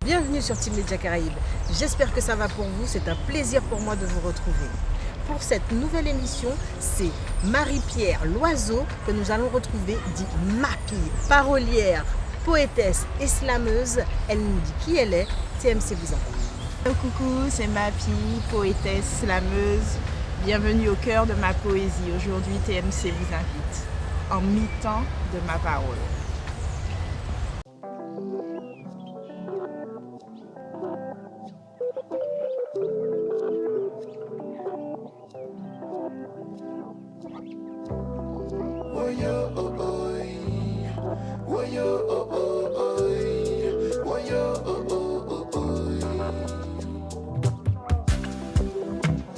Bienvenue sur Team Média Caraïbes. J'espère que ça va pour vous. C'est un plaisir pour moi de vous retrouver. Pour cette nouvelle émission, c'est Marie-Pierre Loiseau que nous allons retrouver, dit Mapi, parolière, poétesse et slameuse. Elle nous dit qui elle est. TMC vous attend. Coucou, c'est Mapi, poétesse, slameuse. Bienvenue au cœur de ma poésie. Aujourd'hui, TMC vous invite en mi-temps de ma parole.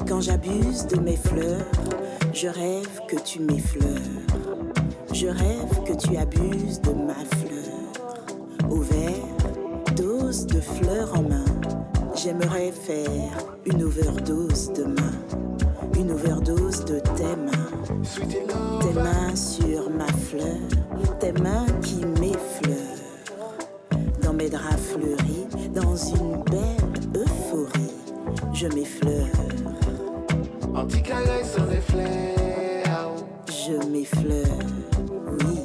Quand j'abuse de mes fleurs, je rêve que tu m'effleures. Je rêve que tu abuses de ma fleur. Au verre, dose de fleurs en main, j'aimerais faire une overdose demain. Une overdose de tes mains. Tes mains sur ma fleur, tes mains qui m'effleurent. Dans mes draps fleuris, dans une belle euphorie, je m'effleure. Anti-caresse sur les fleurs. Je m'effleure, oui,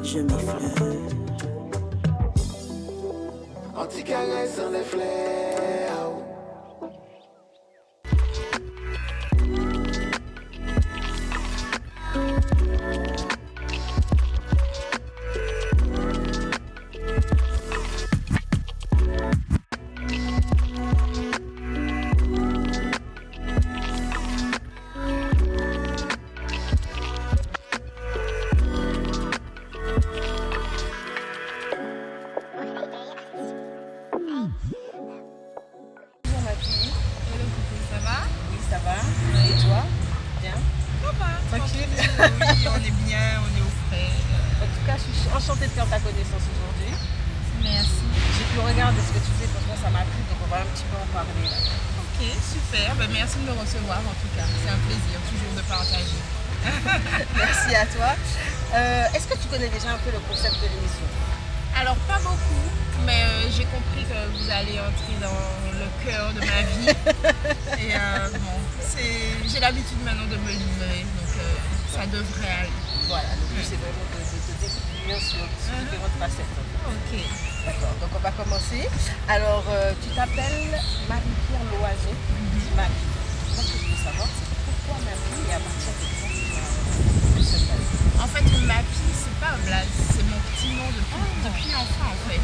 je m'effleure. Anti-caresse sur les fleurs. Ça va? Et toi? Bien? Ça va, Tranquille? Oui, on est bien, on est au frais. En tout cas, je suis enchantée de faire ta connaissance aujourd'hui. Merci. J'ai pu regarder ce que tu fais, franchement ça m'a plu, donc on va un petit peu en parler là. Ok, super. Ben, merci de me recevoir en tout cas. C'est un plaisir toujours de partager. Merci à toi. Est-ce que tu connais déjà un peu le concept de l'émission? Alors pas beaucoup, mais j'ai compris que vous allez entrer dans le cœur de ma vie. Et bon, j'ai l'habitude maintenant de me livrer, donc ça devrait aller. Voilà, le but c'est vraiment de te découvrir sur différentes facettes. Ok. D'accord, donc on va commencer. Alors, tu t'appelles Marie-Pierre Loiseau, Marie. Moi, ce que je veux savoir, c'est pourquoi Marie et à partir de quand tu as ce blaze? En fait, Mapi, c'est pas un blague, c'est mon petit nom depuis enfant en fait.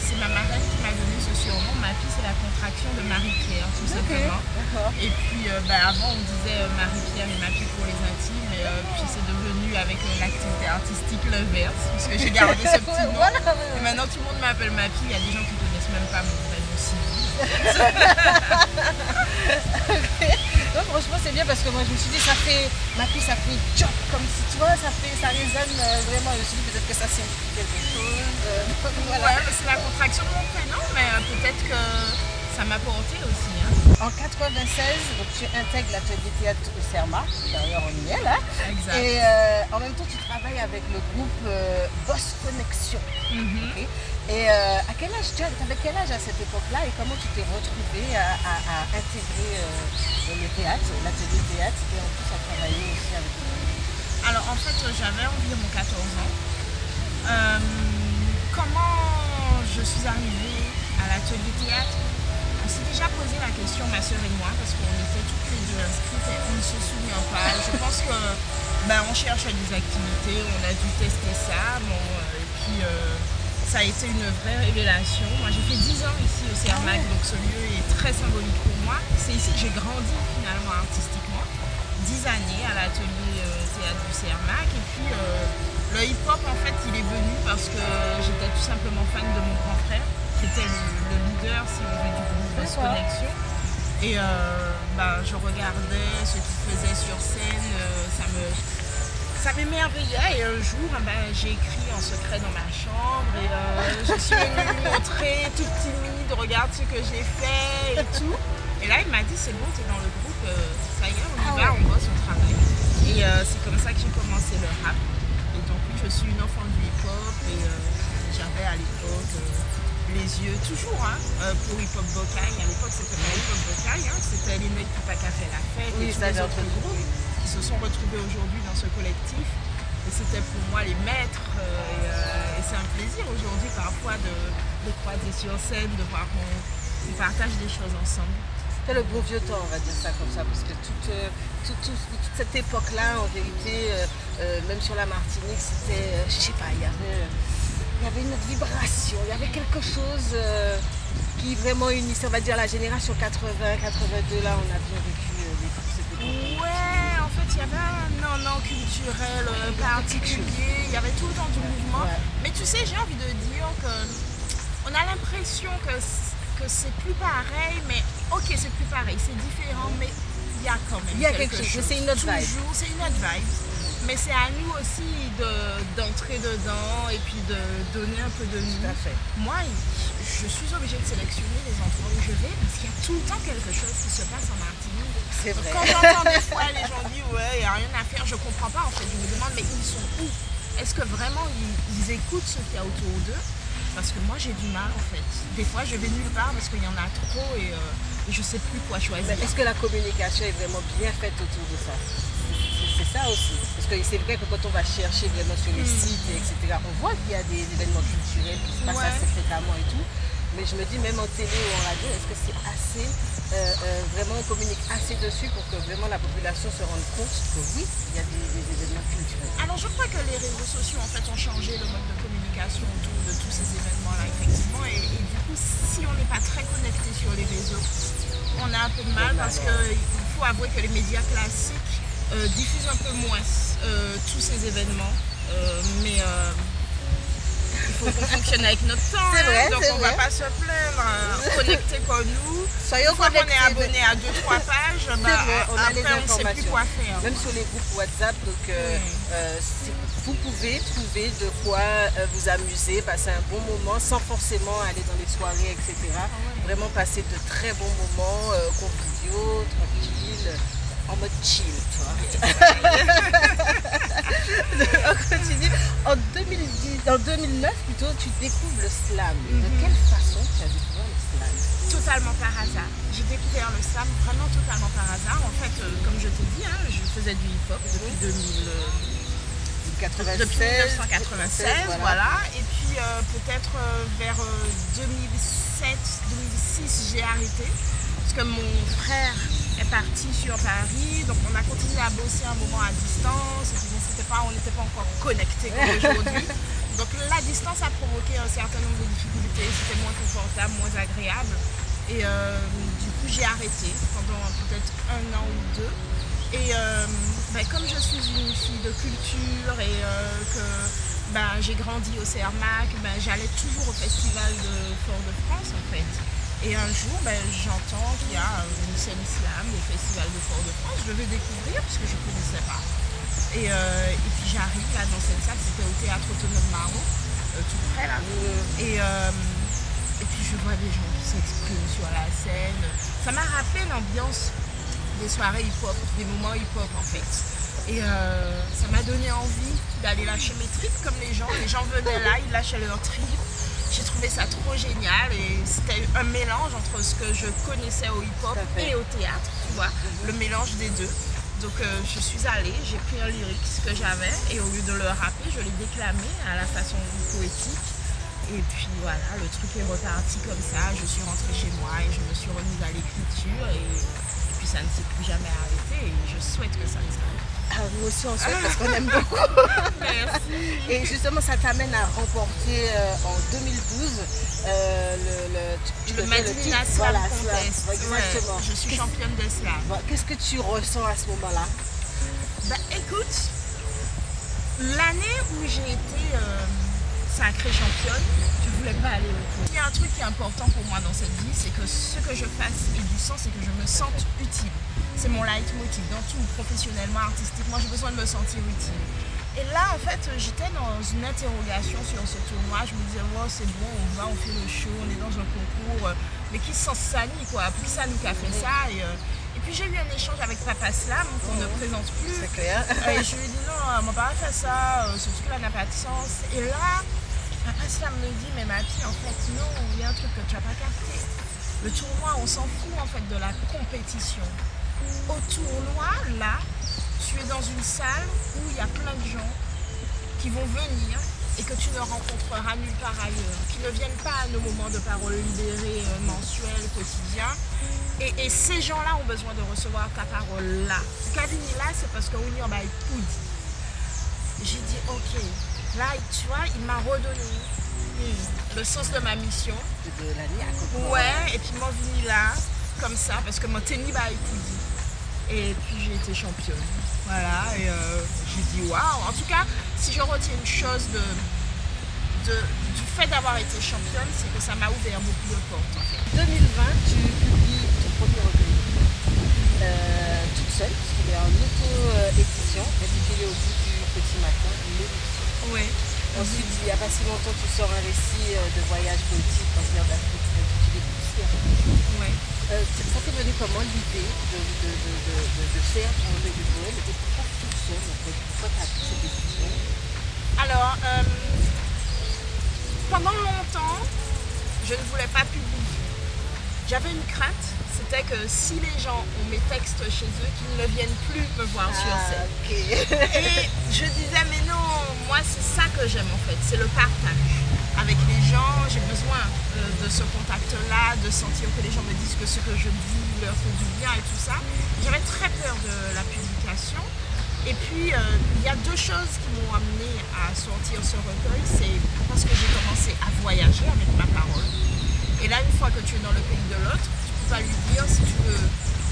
C'est ma marraine qui m'a donné ce surnom. Mapi, c'est la contraction de Marie-Pierre, tout simplement. D'accord. Et puis avant, on disait Marie-Pierre et Mapi pour les intimes, et puis c'est devenu avec l'activité artistique l'inverse, puisque j'ai gardé ce petit nom. Voilà. Et maintenant, tout le monde m'appelle Mapi. Il y a des gens qui ne connaissent même pas mon vrai nom civil. Non, franchement, c'est bien parce que moi, je me suis dit, Mapi, ça fait job, comme si tu vois, ça résonne vraiment. Je me suis dit, peut-être que ça signifie quelque chose. Voilà. Ouais, mais c'est la contraction de mon prénom, mais peut-être que ça m'a porté aussi. Hein. En 96, donc, tu intègres l'atelier théâtre au CERMA. D'ailleurs, on y est là. Exact. Et en même temps, tu travailles avec le groupe Boss Connexion. Ok. Et à quel âge, tu avais quel âge à cette époque-là et comment tu t'es retrouvée à intégrer le théâtre, l'atelier théâtre et en plus à travailler aussi avec eux? Alors en fait, j'avais environ 14 ans. Comment je suis arrivée à l'atelier théâtre? On s'est déjà posé la question, ma soeur et moi, parce qu'on était toutes les deux inscrites et on ne se souvient pas. Je pense que on cherche des activités, on a dû tester ça. Bon, et puis ça a été une vraie révélation. Moi j'ai fait 10 ans ici au CERMAC, donc ce lieu est très symbolique pour moi. C'est ici que j'ai grandi finalement artistiquement. 10 années à l'atelier théâtre du CERMAC. Et puis le hip-hop en fait il est venu parce que j'étais tout simplement fan de mon grand frère, qui était le leader si on veut du groupe Boss Connexion. Et je regardais ce qu'il faisait sur scène, ça m'émerveillait et un jour j'ai écrit en secret dans ma chambre et je suis venue lui montrer toute timide, regarde ce que j'ai fait et tout. Et là il m'a dit c'est bon, tu es dans le groupe, ça y est, on y va, on bosse, on travaille. Et c'est comme ça que j'ai commencé le rap. Et donc je suis une enfant du hip-hop et J'avais à l'époque les yeux, toujours, pour Hip Hop Bocaille. À l'époque, c'était pas Hip Hop Bocaille, c'était les mecs qui pas qu'à fait la fête. Oui, et tous ça, les j'ai autres entendu. groupes qui se sont retrouvés aujourd'hui dans ce collectif. Et c'était pour moi les maîtres. Et c'est un plaisir aujourd'hui parfois de croiser sur scène, de voir qu'on partage des choses ensemble. C'était le bon vieux temps, on va dire ça comme ça, parce que toute cette époque-là, en vérité, même sur la Martinique, c'était, je sais pas, il y avait une autre vibration, il y avait quelque chose qui vraiment unissait, on va dire, la génération 80, 82, là, on a bien vécu cette époque. Ouais, en fait, il y avait un an culturel particulier, il y avait tout le temps du mouvement. Ouais. Mais tu sais, j'ai envie de dire que on a l'impression que c'est plus pareil, mais ok, c'est plus pareil, c'est différent, mais il y a quand même Il y a quelque chose, c'est une autre vibe. Toujours, c'est une autre vibe. Mais c'est à nous aussi d'entrer dedans et puis de donner un peu de nous. Tout à fait. Moi, je suis obligée de sélectionner les endroits où je vais parce qu'il y a tout le temps quelque chose qui se passe en Martinique. C'est vrai. Quand j'entends des fois les gens dire ouais, il n'y a rien à faire, je comprends pas en fait. Je me demande mais ils sont où? Est-ce que vraiment ils écoutent ce qu'il y a autour d'eux? Parce que moi j'ai du mal en fait. Des fois je vais nulle part parce qu'il y en a trop et je sais plus quoi choisir. Mais est-ce que la communication est vraiment bien faite autour de ça? C'est ça aussi. Parce que c'est vrai que quand on va chercher vraiment sur les sites, etc., on voit qu'il y a des événements culturels qui se passent assez fréquemment et tout. Mais je me dis, même en télé ou en radio, est-ce que c'est assez, vraiment on communique assez dessus pour que vraiment la population se rende compte que oui, il y a des événements culturels. Alors je crois que les réseaux sociaux en fait ont changé le mode de communication autour de tous ces événements-là effectivement et du coup si on n'est pas très connecté sur les réseaux, on a un peu de mal parce qu'il faut avouer que les médias classiques diffusent un peu moins tous ces événements, mais il faut qu'on fonctionne avec notre temps, C'est vrai, donc c'est on vrai. va pas se plaindre, connectés comme nous. Soyons Une fois qu'on est connectés. abonné à 2-3 pages, C'est vrai, on a les après on ne sait plus informations. quoi faire. Même sur les groupes WhatsApp, donc vous pouvez trouver de quoi vous amuser, passer un bon moment sans forcément aller dans les soirées, etc. Vraiment passer de très bons moments conviviaux, tranquilles, en mode chill, tu vois. On continue. En 2009 plutôt, tu découvres le slam. De quelle façon tu as découvert le slam? Totalement par hasard. J'ai découvert le slam vraiment totalement par hasard. En fait, comme je t'ai dit, je faisais du hip-hop depuis 1996, voilà. Et puis peut-être vers 2007-2006, j'ai arrêté. Parce que mon frère est parti sur Paris, donc on a continué à bosser un moment à distance. Et puis on n'était pas encore connectés comme aujourd'hui. Donc la distance a provoqué un certain nombre de difficultés. C'était moins confortable, moins agréable. Et du coup, j'ai arrêté pendant peut-être 1 an ou 2. Et comme je suis une fille de culture et que j'ai grandi au CERMAC, j'allais toujours au festival de Fort-de-France en fait. Et un jour, j'entends qu'il y a une scène slam au festival de Fort-de-France. Je vais découvrir parce que je ne connaissais pas. Et puis j'arrive là dans cette salle, c'était au Théâtre Autonome Marot, tout près là. Et puis je vois des gens qui s'expriment sur la scène. Ça m'a rappelé l'ambiance des soirées hip-hop, des moments hip-hop en fait. Et ça m'a donné envie d'aller lâcher mes tripes comme les gens. Les gens venaient là, ils lâchaient leurs tripes. J'ai trouvé ça trop génial et c'était un mélange entre ce que je connaissais au hip-hop et au théâtre, tu vois, le mélange des deux. Donc je suis allée, j'ai pris un lyrics que j'avais et au lieu de le rapper, je l'ai déclamé à la façon poétique. Et puis voilà, le truc est reparti comme ça, je suis rentrée chez moi et je me suis remise à l'écriture et puis ça ne s'est plus jamais arrêté et je souhaite que ça ne s'arrête. Nous aussi on souhaite parce qu'on aime beaucoup. Merci. Et justement ça t'amène à remporter en 2012 le Madina Slam Contest. Exactement. Ouais, je suis championne de slam. Qu'est-ce que tu ressens à ce moment-là? Écoute, l'année où j'ai été sacrée championne, je ne voulais pas aller au cours. Il y a un truc qui est important pour moi dans cette vie, c'est que ce que je fasse ait du sens et que je me sente utile. C'est mon leitmotiv dans tout, professionnellement, artistiquement, j'ai besoin de me sentir utile. Et là, en fait, j'étais dans une interrogation sur ce tournoi. Je me disais, oh, c'est bon, on va, on fait le show, on est dans un concours. Mais qui se sent sani, quoi. Plus ça nous qu'a fait ça. Et puis j'ai eu un échange avec Papa Slam, qu'on ne présente plus. C'est clair. Et je lui ai dit, non, on m'a pas fait ça, surtout que là n'a pas de sens. Et là, Papa Slam me dit, mais ma fille, en fait, non, il y a un truc que tu n'as pas capté. Le tournoi, on s'en fout en fait de la compétition. Au tournoi, là, tu es dans une salle où il y a plein de gens qui vont venir et que tu ne rencontreras nulle part ailleurs, qui ne viennent pas à nos moments de parole libérée mensuels, quotidiens. Et ces gens-là ont besoin de recevoir ta parole là. Kavini là, c'est parce qu'on y en a écoute. J'ai dit, ok, là, tu vois, il m'a redonné le sens de ma mission. De l'année à côté. Ouais, et puis moi, venu là, comme ça, parce que mon tennis m'a écoute. Et puis j'ai été championne. Voilà, et j'ai dit waouh. En tout cas, si je retiens une chose du fait d'avoir été championne, c'est que ça m'a ouvert beaucoup de portes. En fait. 2020, tu publies ton premier recueil toute seule, parce qu'il est en auto-édition, intitulé Au bout du petit matin, l'émission. Oui. Ensuite, il n'y a pas si longtemps, tu sors un récit de voyage poétique en terre d'Afrique intitulé Poussière. Oui. Ça t'est venu comment l'idée de faire ton recueil de poèmes et pourquoi toute seule en fait? Pourquoi tu as pris cette décision? Alors, pendant longtemps, je ne voulais pas publier. J'avais une crainte, c'était que si les gens ont mes textes chez eux, qu'ils ne viennent plus me voir sur scène. Okay. Et je disais, mais non, moi c'est ça que j'aime en fait, c'est le partage. Avec les gens, j'ai besoin de ce contact-là, de sentir que les gens me disent que ce que je dis leur fait du bien et tout ça. J'avais très peur de la publication. Et puis, il y a deux choses qui m'ont amené à sortir ce recueil. C'est parce que j'ai commencé à voyager avec ma parole. Et là, une fois que tu es dans le pays de l'autre, tu ne peux pas lui dire si tu veux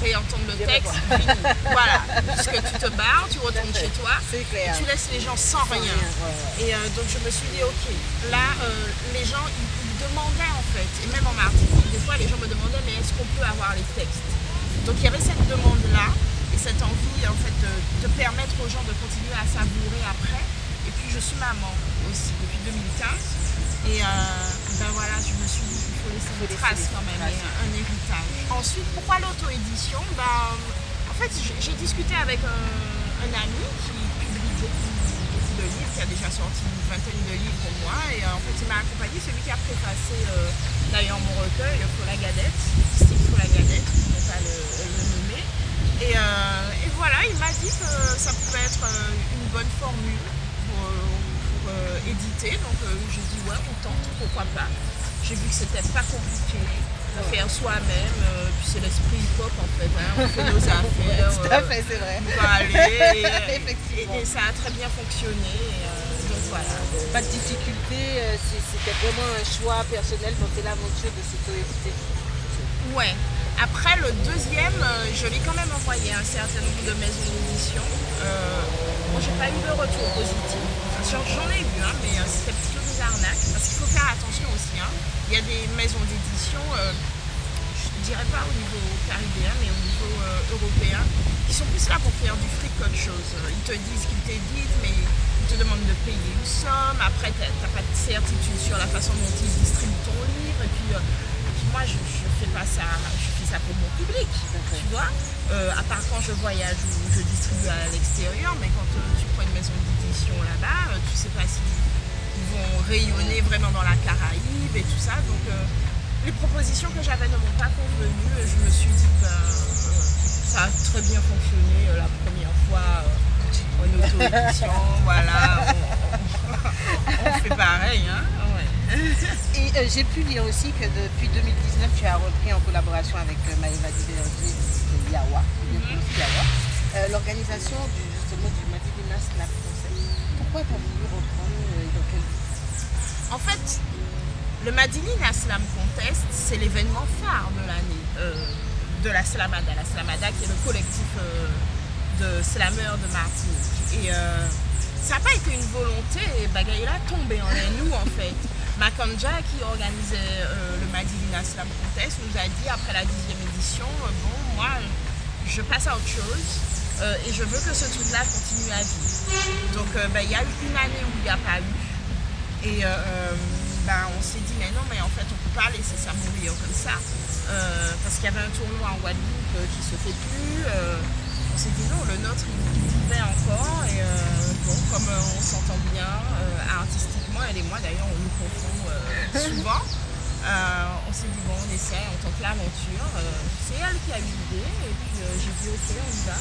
réentendre le texte, fini. Voilà, puisque tu te barres, tu retournes chez toi, et tu laisses les gens sans rien. Ouais. Et donc je me suis dit, ok, là, les gens, ils demandaient en fait, et même en Martinique, des fois les gens me demandaient, mais est-ce qu'on peut avoir les textes? Donc il y avait cette demande-là, et cette envie en fait de permettre aux gens de continuer à savourer après. Et puis je suis maman aussi depuis 2015. Et ben voilà, je me suis dit qu'il faut laisser des traces quand même, un héritage. Ensuite, pourquoi l'auto-édition? En fait, j'ai discuté avec un ami qui publie beaucoup de livres, qui a déjà sorti une vingtaine de livres pour moi. Et en fait, il m'a accompagné, celui qui a préfacé d'ailleurs mon recueil, Folagadette, Steve Folagadette, je ne vais pas le nommer. Et voilà, il m'a dit que ça pouvait être une bonne formule pour éditer, donc j'ai dit ouais, on tente, pourquoi pas. J'ai vu que c'était pas compliqué de faire soi-même, puis c'est l'esprit hip-hop en fait, hein, on fait nos affaires. Tout à fait, c'est vrai. On va aller, et ça a très bien fonctionné, donc voilà. Pas de difficulté, c'était vraiment un choix personnel, donc c'est l'aventure de s'auto-éditer. Ouais. Après le deuxième, je l'ai quand même envoyé à un certain nombre de maisons d'édition. Moi, j'ai pas eu de retour positif. J'en ai eu, hein, mais c'était plutôt des arnaques. Parce qu'il faut faire attention aussi. Hein. Il y a des maisons d'édition, je ne dirais pas au niveau caribéen, mais au niveau européen, qui sont plus là pour faire du fric qu'autre chose. Ils te disent qu'ils t'éditent, mais ils te demandent de payer une somme. Après, tu n'as pas de certitude sur la façon dont ils distribuent ton livre. Et puis, moi, je fais pas ça. Je fais ça pour mon public, tu vois. À part quand je voyage ou je distribue à l'extérieur, mais quand tu prends une maison d'édition là-bas, tu sais pas s'ils vont rayonner vraiment dans la Caraïbe et tout ça. Donc les propositions que j'avais ne m'ont pas convenu et je me suis dit ça a très bien fonctionné la première fois en auto-édition, voilà, on fait pareil, hein. Et j'ai pu lire aussi que depuis 2019, tu as repris en collaboration avec Maëva Diverger de Yawa, l'organisation justement du Madinina Slam Contest. Pourquoi tu as voulu reprendre dans quel but? En fait, le Madinina Slam Contest, c'est l'événement phare de l'année de la Slamada. La Slamada qui est le collectif de slameurs de Martinique. Et ça n'a pas été une volonté, Bagaïla tombé en nous en fait. Makanja, qui organisait le Madinina Slam Contest, nous a dit après la 10e édition, bon, moi, je passe à autre chose et je veux que ce truc-là continue à vivre. Donc, il y a eu une année où il n'y a pas eu. Et on s'est dit, mais non, mais en fait, on ne peut pas laisser ça mourir comme ça. Parce qu'il y avait un tournoi en Guadeloupe qui ne se fait plus. on s'est dit non, le nôtre il vivait encore et bon, comme on s'entend bien artistiquement, elle et moi d'ailleurs on nous confond souvent, on s'est dit bon, on essaie, on tente l'aventure. C'est elle qui a eu l'idée et puis j'ai dit ok, on y va.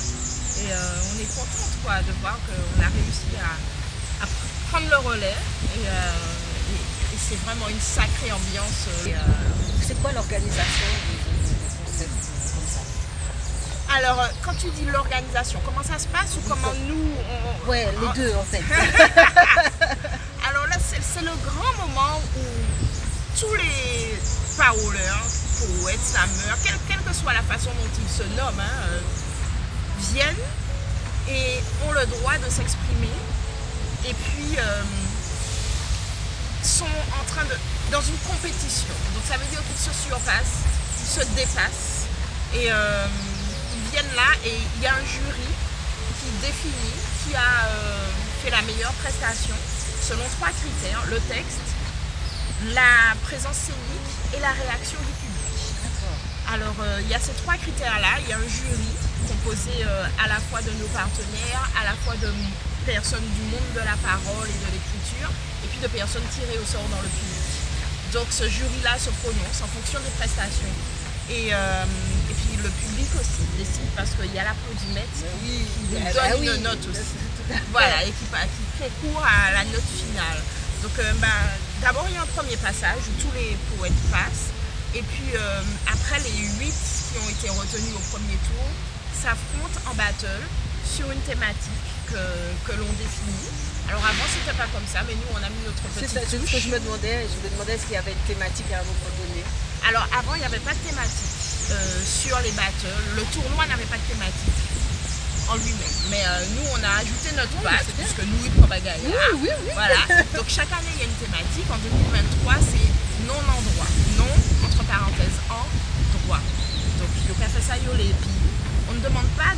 Et on est contente quoi, de voir qu'on a réussi à prendre le relais et c'est vraiment une sacrée ambiance. C'est quoi l'organisation de concept comme ça? Alors, quand tu dis l'organisation, comment ça se passe ou comment nous on... Ouais, les deux en fait. Alors là, c'est le grand moment où tous les paroleurs, poètes, slameurs, quelle que soit la façon dont ils se nomment, viennent et ont le droit de s'exprimer et puis sont en train de... dans une compétition. Donc ça veut dire qu'ils se surpassent, ils se dépassent et ils viennent là et il y a un jury qui définit qui a fait la meilleure prestation selon 3 critères, le texte, la présence scénique et la réaction du public. Alors il y a ces 3 critères-là, il y a un jury composé à la fois de nos partenaires, à la fois de personnes du monde de la parole et de l'écriture, et puis de personnes tirées au sort dans le public. Donc ce jury-là se prononce en fonction des prestations. Et puis le public aussi décide parce qu'il y a l'applaudimètre qui nous donne une note aussi. Voilà, et qui concourt à la note finale. Donc d'abord il y a un premier passage où tous les poètes passent. Et puis après les 8 qui ont été retenus au premier tour s'affrontent en battle sur une thématique que l'on définit. Alors avant c'était pas comme ça, mais nous on a mis notre petite touche. C'est ce que je me demandais est-ce qu'il y avait une thématique à un moment donné. Alors avant il n'y avait pas de thématique sur les battles, le tournoi n'avait pas de thématique en lui-même. Mais nous on a ajouté notre patte, puisque nous il faut bagailler. Oui. Voilà, donc chaque année il y a une thématique. En 2023 c'est non en droit, non entre parenthèses en droit. Donc il y a fait ça, puis on ne demande pas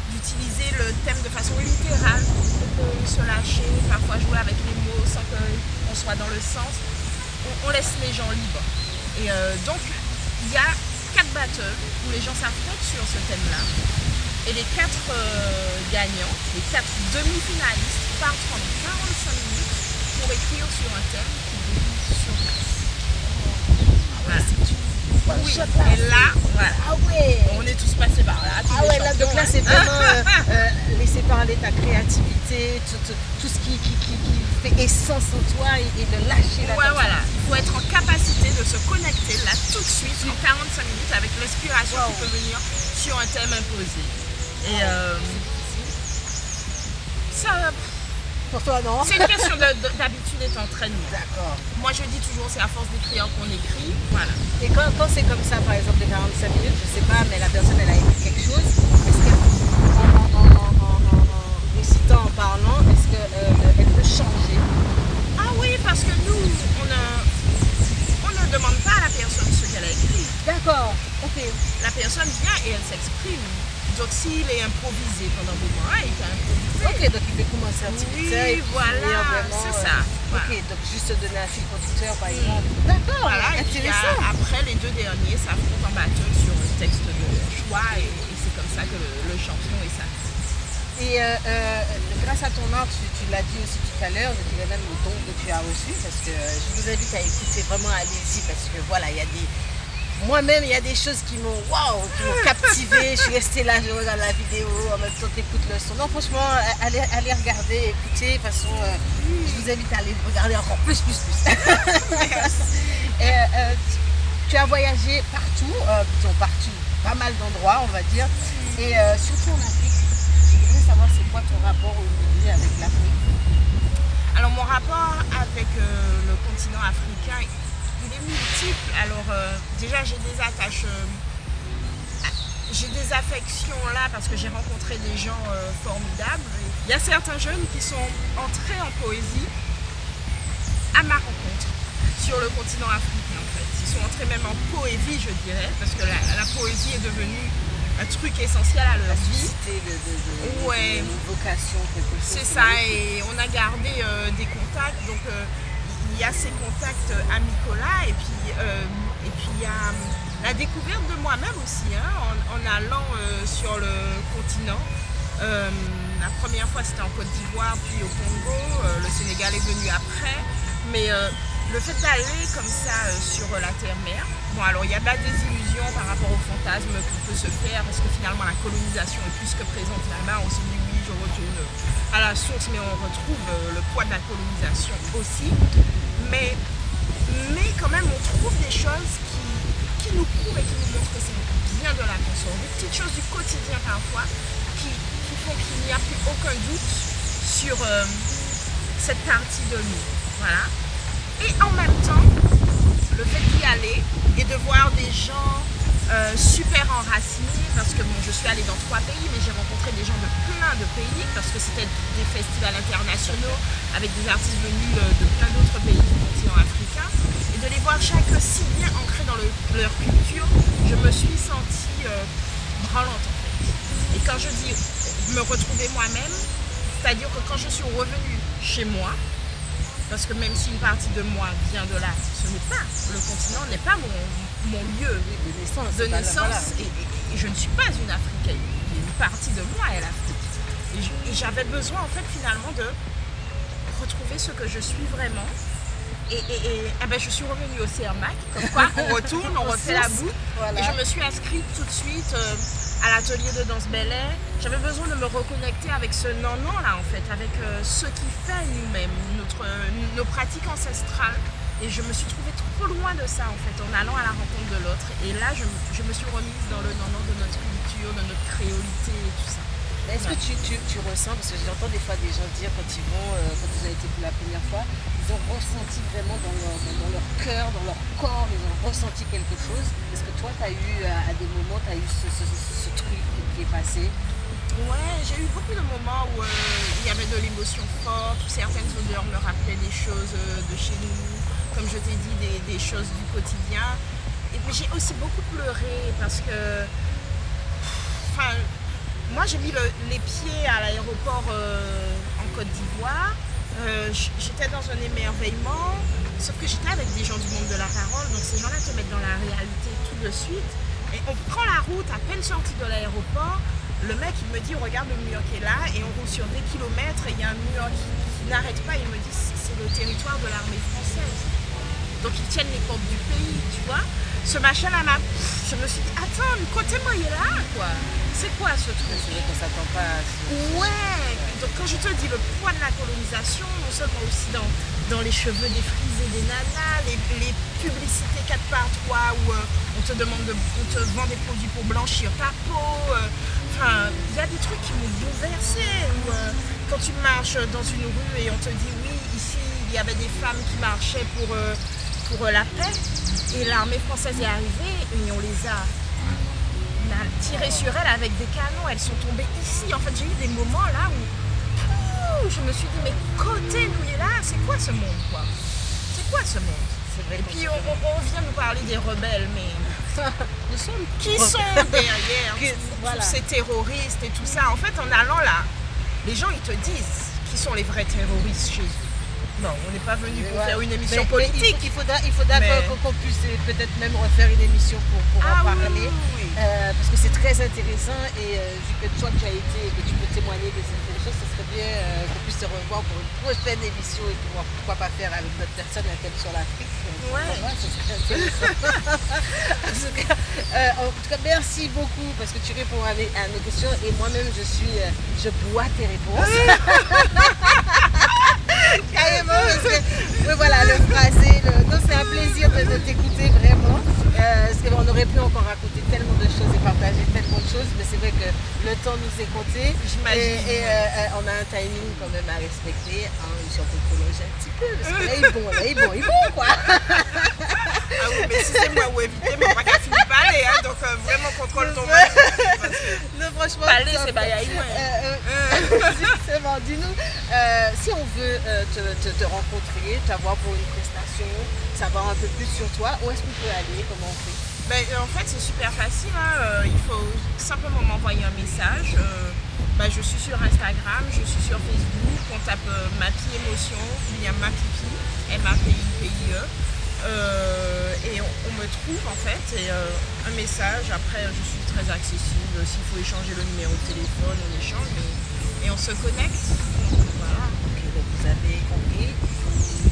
d'utiliser le thème de façon littérale, on peut se lâcher, parfois jouer avec les mots sans qu'on soit dans le sens. On laisse les gens libres. Et donc il y a 4 battles où les gens s'affrontent sur ce thème-là. Et les 4 gagnants, les 4 demi-finalistes partent pendant 45 minutes pour écrire sur un thème qui débute sur place. Voilà. Oui. Et là, voilà. Ah ouais. On est tous passés par là. Ah ouais, là, donc là c'est vraiment laisser parler ta créativité, tout ce qui fait essence en toi et de lâcher la Ouais, voilà. Il faut être en capacité de se connecter là tout de suite en 45 minutes avec l'inspiration qui peut venir sur un thème imposé. Et ça... Pour toi, non? C'est une question d'habitude et d'entraînement. D'accord. Moi je dis toujours c'est à force d'écrire qu'on écrit. Voilà. Et quand c'est comme ça, par exemple, les 45 minutes, je sais pas, mais la personne elle a écrit quelque chose, est-ce qu'elle, en récitant, en parlant, est-ce qu'elle peut changer? Ah oui, parce que nous, on ne demande pas à la personne ce qu'elle a écrit. D'accord, ok. La personne vient et elle s'exprime. Donc s'il est improvisé pendant un moment, il peut improviser. Ok, donc il peut commencer un petit peu ça et Oui, voilà, c'est ça. Ok, Voilà. donc juste donner un fil conducteur par exemple. D'accord, Voilà, et puis intéressant. après les 2 derniers s'affrontent en battle sur un texte de choix et c'est comme ça que le champion est ça. Et grâce à ton art, tu l'as dit aussi tout à l'heure, je dirais même le don que tu as reçu, parce que je vous invite à écouter vraiment, allez-y, parce que voilà, il y a des... Moi-même, il y a des choses qui m'ont captivé. Je suis restée là, je regarde la vidéo, en même temps t'écoutes le son. Non, franchement, allez regarder, écouter. De toute façon, je vous invite à aller regarder encore plus. Et, tu as voyagé partout, pas mal d'endroits, on va dire. Et surtout en Afrique. Je voudrais savoir c'est quoi ton rapport aujourd'hui avec l'Afrique. Alors mon rapport avec le continent africain, il est multiple. Alors déjà j'ai des attaches, j'ai des affections là parce que j'ai rencontré des gens formidables. Il y a certains jeunes qui sont entrés en poésie à ma rencontre sur le continent africain en fait. Ils sont entrés même en poésie je dirais parce que la poésie est devenue un truc essentiel à leur vie. Ouais. Une vocation, quelque chose. C'est ça, et on a gardé des contacts, donc il y a ces contacts amicaux-là, et puis il y a la découverte de moi-même aussi, hein, en allant sur le continent. La première fois c'était en Côte d'Ivoire, puis au Congo. Le Sénégal est venu après. Mais le fait d'aller comme ça sur la terre-mer, bon alors il y a de la désillusion par rapport au fantasme qu'on peut se faire parce que finalement la colonisation est plus que présente là-bas. On se dit oui, je retourne à la source, mais on retrouve le poids de la colonisation aussi. Mais quand même on trouve des choses qui nous prouvent et qui nous montrent que c'est bien de la conscience. Des petites choses du quotidien parfois qui font qu'il n'y a plus aucun doute sur cette partie de nous. Voilà. Et en même temps, le fait d'y aller et de voir des gens super enracinés, parce que bon, je suis allée dans 3 pays, mais j'ai rencontré des gens de plein de pays, parce que c'était des festivals internationaux avec des artistes venus de plein d'autres pays du continent africain, et de les voir chaque si bien ancrés dans leur culture, je me suis sentie branlante en fait. Et quand je dis me retrouver moi-même, c'est-à-dire que quand je suis revenue chez moi, parce que même si une partie de moi vient de là, ce n'est pas, le continent n'est pas mon lieu de naissance. Et je ne suis pas une Africaine. Une partie de moi est l'Afrique. Et j'avais besoin en fait finalement de retrouver ce que je suis vraiment. Et ben, je suis revenue au CERMAC, comme quoi on retourne, on refait la boucle. Voilà. Et je me suis inscrite tout de suite à l'atelier de danse Belay. J'avais besoin de me reconnecter avec ce non-non là en fait, avec ce qui fait nous-mêmes, nos pratiques ancestrales. Et je me suis trouvée trop loin de ça en fait, en allant à la rencontre de l'autre. Et là, je me suis remise dans le non-non de notre culture, de notre créolité et tout ça. Est-ce que tu ressens, parce que j'entends des fois des gens dire quand ils ont été pour la première fois, ils ont ressenti vraiment dans leur cœur, dans leur corps, ils ont ressenti quelque chose. Est-ce que toi, tu as eu à des moments, tu as eu ce truc qui est passé? Ouais, j'ai eu beaucoup de moments où il y avait de l'émotion forte, où certaines odeurs me rappelaient des choses de chez nous, comme je t'ai dit, des choses du quotidien. Et puis j'ai aussi beaucoup pleuré parce que, moi j'ai mis les pieds à l'aéroport en Côte d'Ivoire. J'étais dans un émerveillement, sauf que j'étais avec des gens du monde de la parole, donc ces gens-là te mettent dans la réalité tout de suite. Et on prend la route, à peine sorti de l'aéroport, le mec il me dit regarde le mur qui est là, et on roule sur des kilomètres et il y a un mur qui n'arrête pas, il me dit c'est le territoire de l'armée française. Donc ils tiennent les portes du pays, tu vois. Ce machin-là, je me suis dit, attends, le côté moi il est là, quoi. C'est quoi ce truc? C'est vrai qu'on s'attend pas à ce... Ouais. Donc quand je te dis le poids de la colonisation, non seulement aussi dans les cheveux défrisés des nanas, les publicités 4x3 où on te vend des produits pour blanchir ta peau. Il y a des trucs qui m'ont bouleversée. Quand tu marches dans une rue et on te dit oui, ici il y avait des femmes qui marchaient pour la paix et l'armée française est arrivée et on les a tirées sur elles avec des canons, elles sont tombées ici. En fait j'ai eu des moments là où je me suis dit mais côté nous est là, c'est quoi ce monde quoi? C'est quoi ce monde? Et puis on vient nous parler des rebelles, mais qui sont derrière tous ces terroristes et tout ça? En fait en allant là, les gens ils te disent qui sont les vrais terroristes chez eux. Non, on n'est pas venu pour faire une émission politique. Il faudra qu'on puisse peut-être même refaire une émission pour en parler. Oui. Parce que c'est très intéressant et vu que toi tu as été et que tu peux témoigner de certaines choses, ce serait bien qu'on puisse se revoir pour une prochaine émission et pouvoir pourquoi pas faire avec notre personne un thème sur l'Afrique. Ouais. Ce serait intéressant. En tout cas, merci beaucoup parce que tu réponds à nos questions et moi-même je bois tes réponses. Carrément, parce que voilà, le phrasé, non, c'est un plaisir de t'écouter vraiment. Parce qu'on aurait pu encore raconter tellement de choses et partager tellement de choses, mais c'est vrai que le temps nous est compté. Et on a un timing quand même à respecter. Si on peut prolonger un petit peu, parce que là, il est bon, quoi. Ah oui, mais si c'est moi ou éviter, mais on va qu'à finir par aller, hein, donc vraiment contrôle ton match. Non, franchement, parler, c'est bayaï. Justement, dis-nous, si on veut te rencontrer, t'avoir pour une prestation, savoir un peu plus sur toi, où est-ce qu'on peut aller, comment on fait? En fait, c'est super facile, hein. Il faut simplement m'envoyer un message. Je suis sur Instagram, je suis sur Facebook, on tape Mapi Émotion, il y a Mapipi, MAPIPIE. Et on me trouve en fait, et un message, après je suis très accessible, s'il faut échanger le numéro de téléphone, on échange et on se connecte. Voilà. Ok, donc vous avez compris,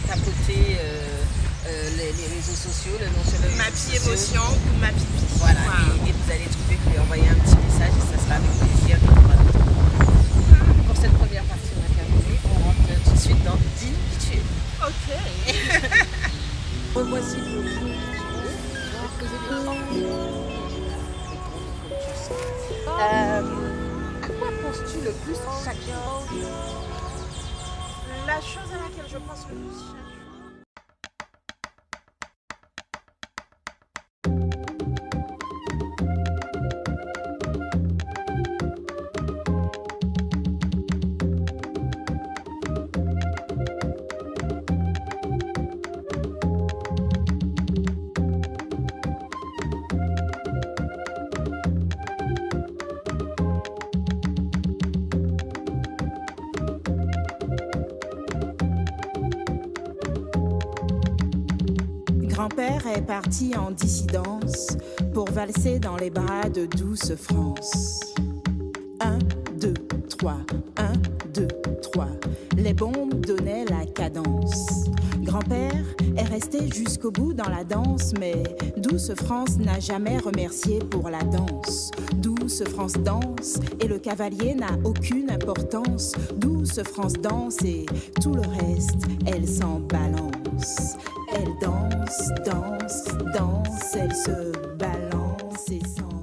tapoté les réseaux sociaux, le nom sur les Ma réseaux pie sociaux. émotion ou ma pipi. Voilà, et vous allez trouver, vous pouvez envoyer un petit message et ça sera avec plaisir qu'on pourra le retrouver. Pour cette première partie, on a terminé. On rentre tout de suite dans Dîne qui tu es. Ok. Revoici le jour. À quoi penses-tu le plus chaque jour? La chose à laquelle je pense le plus chaque jour. Grand-père est parti en dissidence pour valser dans les bras de douce France. 1, 2, 3, 1, 2, 3. Les bombes donnaient la cadence. Grand-père est resté jusqu'au bout dans la danse, mais douce France n'a jamais remercié pour la danse. Douce France danse et le cavalier n'a aucune importance. Douce France danse et tout le reste, elle s'en balance. Elle danse, danse, danse, elle se balance et s'en